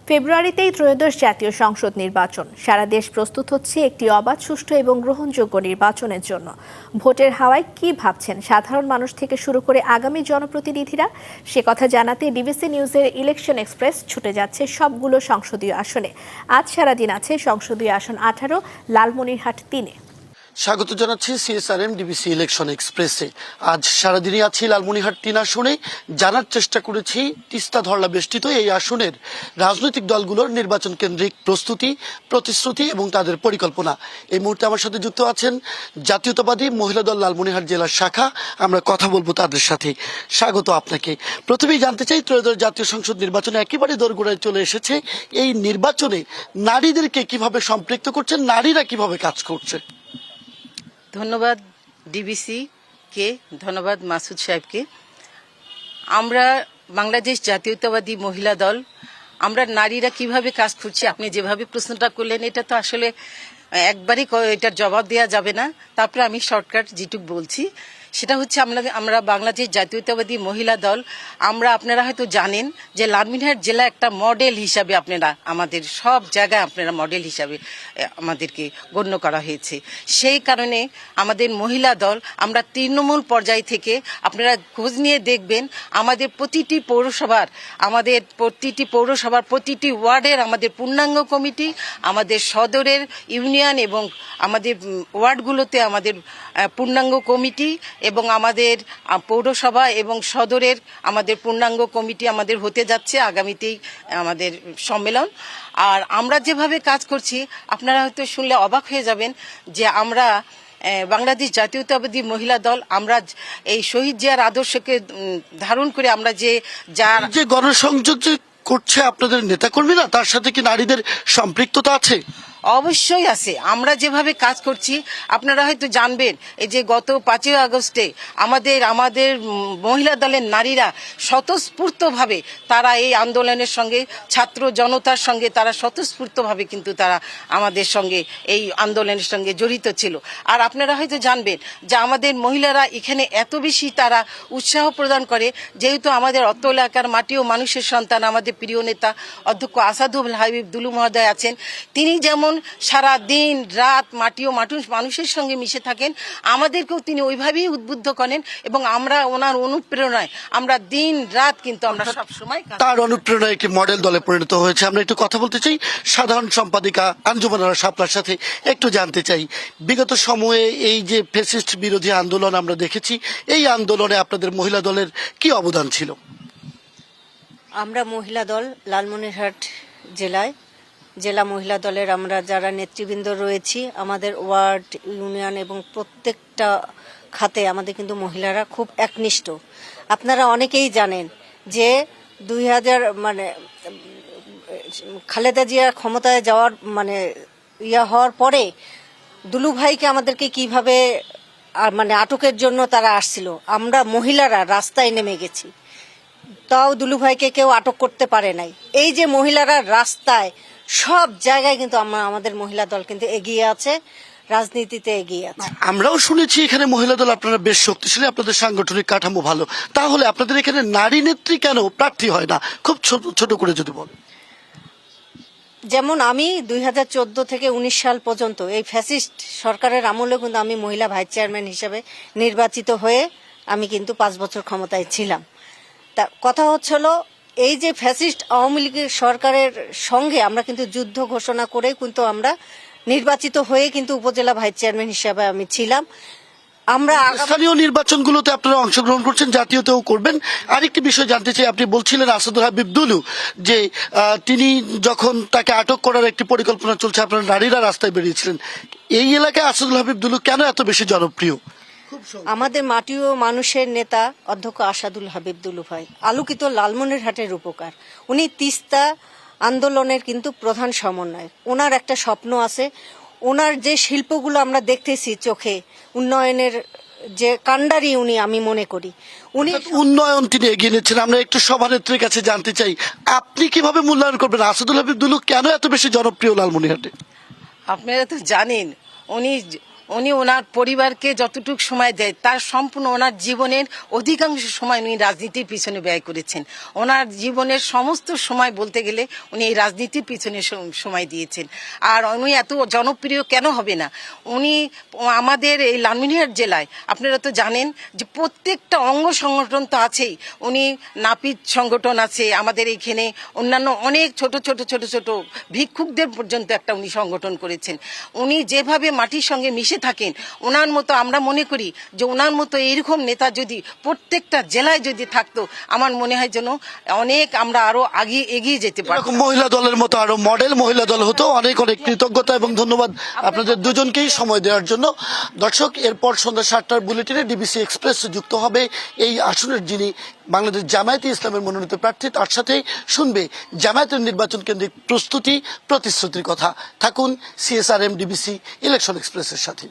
ফেব্রুয়ারিতেই ত্রয়োদশ জাতীয় সংসদ নির্বাচন। সারা দেশ প্রস্তুত হচ্ছে একটি অবাধ, সুষ্ঠু এবং গ্রহণযোগ্য নির্বাচনের জন্য। ভোটের হাওয়ায় কি ভাবছেন সাধারণ মানুষ থেকে শুরু করে আগামী জনপ্রতিনিধিরা? সে কথা জানাতে ডিবিসি নিউজের ইলেকশন এক্সপ্রেস ছুটে যাচ্ছে সবগুলো সংসদীয় আসনে। আজ সারাদিন আছে সংসদীয় আসন 18, লালমনিরহাট 3-এ। স্বাগত জানাচ্ছি সিএসআরএম ডিবিসি ইলেকশন এক্সপ্রেসে। আজ সারাদিনই আছি লালমনিরহাট 3 আসনে। জানার চেষ্টা করেছি তিস্তা ধরলা বেষ্টিত এই আসনের রাজনৈতিক দলগুলোর নির্বাচন কেন্দ্রিক প্রস্তুতি, প্রতিশ্রুতি এবং তাদের পরিকল্পনা। এই মুহূর্তে আমার সাথে যুক্ত আছেন জাতীয়তাবাদী মহিলা দল লালমনিরহাট জেলার শাখা। আমরা কথা বলবো তাদের সাথে। স্বাগত আপনাকে। প্রথমেই জানতে চাই, ত্রয়োদশ জাতীয় সংসদ নির্বাচনে একেবারে দোরগোড়ায় চলে এসেছে। এই নির্বাচনে নারীদেরকে কিভাবে সম্পৃক্ত করছেন, নারীরা কিভাবে কাজ করছে? ধন্যবাদ ডিবিসি কে, ধন্যবাদ মাসুদ সাহেবকে। আমরা বাংলাদেশ জাতীয়তাবাদী মহিলা দল, আমরা নারীরা কিভাবে কাজ করছি, আপনি যেভাবে প্রশ্নটা করলেন এটা তো আসলে একবারই এটার জবাব দেওয়া যাবে না। তারপরে আমি শর্টকাট যেটুক বলছি সেটা হচ্ছে আমরা বাংলাদেশ জাতীয়তাবাদী মহিলা দল, আপনারা হয়তো জানেন যে লালমনিরহাট জেলা একটা মডেল হিসাবে আমাদের সব জায়গায় মডেল হিসাবে আমাদেরকে গণ্য করা হয়েছে। সেই কারণে আমাদের মহিলা দল, আমরা তৃণমূল পর্যায় থেকে আপনারা খোঁজ নিয়ে দেখবেন আমাদের প্রতিটি পৌরসভার প্রতিটি ওয়ার্ডের আমাদের পূর্ণাঙ্গ কমিটি, আমাদের সদরের ইউনিয়ন এবং আমাদের ওয়ার্ডগুলোতে আমাদের পূর্ণাঙ্গ কমিটি এবং আমাদের পৌরসভা এবং সদরের আমাদের পূর্ণাঙ্গ কমিটি আমাদের হতে যাচ্ছে আগামীতেই আমাদের সম্মেলন। আর আমরা যেভাবে কাজ করছি আপনারা হয়তো শুনলে অবাক হয়ে যাবেন যে আমরা বাংলাদেশ জাতীয়তাবাদী মহিলা দল, আমরা এই শহীদ জিয়ার আদর্শকে ধারণ করে আমরা যে গণসংযোগ করছে আপনাদের নেতাকর্মীরা, তার সাথে কি নারীদের সম্পৃক্ততা আছে? অবশ্যই আছে। আমরা যেভাবে কাজ করছি আপনারা হয়তো জানবেন, এই যে গত 5ই আগস্টে আমাদের মহিলা দলের নারীরা স্বতঃস্ফূর্তভাবে তারা এই আন্দোলনের সঙ্গে, ছাত্র জনতার সঙ্গে তারা স্বতঃস্ফূর্তভাবে কিন্তু তারা আমাদের সঙ্গে এই আন্দোলনের সঙ্গে জড়িত ছিল। আর আপনারা হয়তো জানবেন যে আমাদের মহিলারা এখানে এত বেশি তারা উৎসাহ প্রদান করে, যেহেতু আমাদের অত্র এলাকার মাটি ও মানুষের সন্তান আমাদের প্রিয় নেতা অধ্যক্ষ আসাদুল হাবিব দুলু মহোদয় আছেন। তিনি যেমন সারা দিন রাত মাটি ও মানুষের সঙ্গে মিশে থাকেন, আমাদেরকেও তিনি ওইভাবেই উদ্বুদ্ধ করেন এবং আমরা ওনার অনুপ্রেরণায় আমরা দিন রাত কিন্তু আমরা সবসময় তার অনুপ্রেরণায় একটি মডেল দলে পরিণত হয়েছে। আমরা একটু কথা বলতে চাই সাধারণ সম্পাদিকা আঞ্জুমান আরা শাপলার সাথে। একটু জানতে চাই, বিগত সময়ে এই যে ফ্যাসিস্ট বিরোধী আন্দোলন আমরা দেখেছি, এই আন্দোলনে আপনাদের মহিলা দলের কি অবদান ছিল? আমরা মহিলা দল লালমনিরহাট জেলা মহিলা দলের আমরা যারা নেতৃবৃন্দ রয়েছি, আমাদের ওয়ার্ড, ইউনিয়ন এবং প্রত্যেকটা খাতে আমাদের কিন্তু মহিলারা খুব একনিষ্ঠ। আপনারা অনেকেই জানেন যে 2000 খালেদা জিয়া ক্ষমতায় যাওয়ার হওয়ার পরে দুলু ভাইকে আমাদেরকে কিভাবে আটকের জন্য তারা আসছিল, আমরা মহিলারা রাস্তায় নেমে গেছি, তাও দুলু ভাইকে কেউ আটক করতে পারে নাই। এই যে মহিলারা রাস্তায় সব জায়গায় কিন্তু আমাদের মহিলা দল কিন্তু এগিয়ে আছে, রাজনীতিতে এগিয়ে আছে। আমরাও শুনেছি এখানে মহিলা দল আপনারা বেশ শক্তিশালী, আপনাদের সাংগঠনিক কাঠামো ভালো। তাহলে আপনাদের এখানে নারী নেত্রী কেন প্রার্থী হয় না? খুব ছোট করে যদি বলেন। যেমন আমি 2014 থেকে 19 সাল পর্যন্ত এই ফ্যাসিস্ট সরকারের আমলে কিন্তু আমি মহিলা ভাইস চেয়ারম্যান হিসেবে নির্বাচিত হয়ে আমি কিন্তু 5 বছর ক্ষমতায় ছিলাম। তা কথা হচ্ছিল, এই যে ফ্যাসিস্ট আওয়ামী লীগের সরকারের সঙ্গে আমরা কিন্তু যুদ্ধ ঘোষণা করে কিন্তু আমরা নির্বাচিত হয়ে কিন্তু উপজেলা ভাইস চেয়ারম্যান হিসেবে আমি ছিলাম। আমরা স্থানীয় নির্বাচনগুলোতে আপনারা অংশগ্রহণ করছেন, জাতীয়তেও করবেন। আরেকটি বিষয় জানতে চাই, আপনি বলছিলেন আসাদুল হাবিব দুলু যে তিনি যখন তাকে আটক করার একটি পরিকল্পনা চলছে, আপনারা নারীরা রাস্তায় বেরিয়েছিলেন। এই এলাকায় আসাদুল হাবিব দুলু কেন এত বেশি জনপ্রিয়? আমাদের মাটি ও মানুষের নেতা অধ্যক্ষ আসাদুল হাবিব দুলু ভাই আলোকিত লালমনিরহাটের রূপকার। উনি তিস্তা আন্দোলনের কিন্তু প্রধান সমন্বয়ক। ওনার একটা স্বপ্ন আছে, ওনার যে শিল্পগুলো আমরা দেখতেছি চোখে, উন্নয়নের যে কাণ্ডারি উনি, আমি মনে করি উনি উন্নয়ন তিনি এগিয়ে নিচ্ছেন। আমরা একটু সভানেত্রীর কাছে জানতে চাই, আপনি কিভাবে মূল্যায়ন করবেন আসাদুল হাবিব দুলু কেন এত বেশি জনপ্রিয় লালমনিরহাটে? আপনারা তো জানেন উনি উনি ওনার পরিবারকে যতটুকু সময় দেয় তার সম্পূর্ণ ওনার জীবনের অধিকাংশ সময় উনি রাজনীতির পিছনে ব্যয় করেছেন। ওনার জীবনের সমস্ত সময় বলতে গেলে উনি এই রাজনীতির পিছনে সময় দিয়েছেন। আর উনি এত জনপ্রিয় কেন হবে না? উনি আমাদের এই লালমনিরহাট জেলায় আপনারা তো জানেন যে প্রত্যেকটা অঙ্গ সংগঠন তো আছেই। উনি নাপিত সংগঠন আছে আমাদের এইখানে, অন্যান্য অনেক ছোট ছোট ভিক্ষুকদের পর্যন্ত একটা উনি সংগঠন করেছেন। উনি যেভাবে মাটির সঙ্গে মিশে থাকেন, ওনার মতো আমরা মনে করি যে ওনার মতো এইরকম নেতা যদি প্রত্যেকটা জেলায় যদি থাকতো, আমার মনে হয় যেন অনেক আমরা আরো আগে এগিয়ে যেতে পারতাম। এরকম মহিলা দলের মতো আরো মডেল মহিলা দল হতো। অনেক অনেক কৃতজ্ঞতা এবং ধন্যবাদ আপনাদের দুজনকেই সময় দেওয়ার জন্য। দর্শক, এরপর সন্ধ্যা 7টার বুলেটিনে ডিবিসি এক্সপ্রেস যুক্ত হবে এই আসনের যিনি বাংলাদেশ জামায়াতে ইসলামের মনোনীত প্রার্থী, তার সাথে শুনবে জামায়াতের নির্বাচন কেন্দ্রিক প্রস্তুতি প্রতিশ্রুতির কথা। থাকুন CSRM ডিবিসি ইলেকশন এক্সপ্রেসের সাথে।